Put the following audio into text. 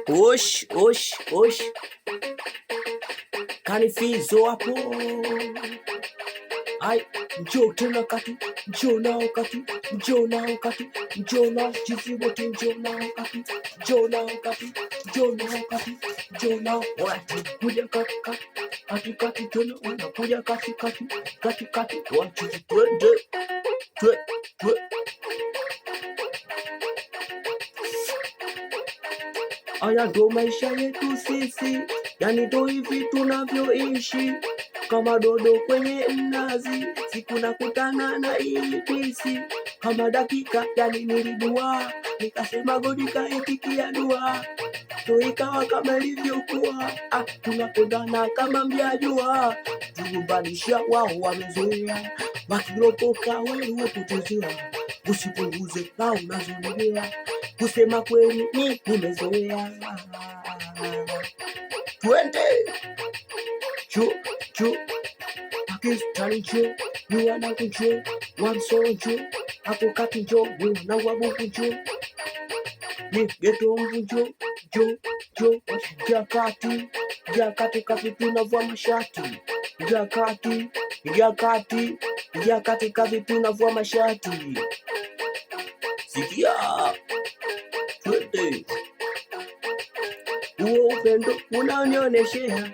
Osh, osh, osh. Kanifizo hapo. Ai, njoo tena kati, njoo nao kati, njoo nao kati, njoo nao chizi wote, njoo nao kati, njoo nao kati, njoo nao kati, njoo nao watu kuja kati kati, kati kati tena wanakuja kati kati, kati kati watu twende, twende. Haya ndo maisha yetu sisi, yani ndo hivi tunavyoishi, kama dodo kwenye mnazi, siku nakutana na ibilisi, kama dakika yani nilidua, nikasema God kaitikia dua, to ikawa kama ilivyokuwa, tunapendana kama mjajua, tukubanisha wao wamezoea, wakiropoka wewe kutetea, usipunguze au unazoelea, kusema kweli nimezoea. Twende cho cho Pakistani cho Yuana kucho Wansoro cho hapo kati cho na wabuku cho ni geto mvujo jo jo jakati jakati kafi tunavua mashati jakati jakati jakati kafi tunavua mashati. Sikia twende, huo upendo unaonyeshea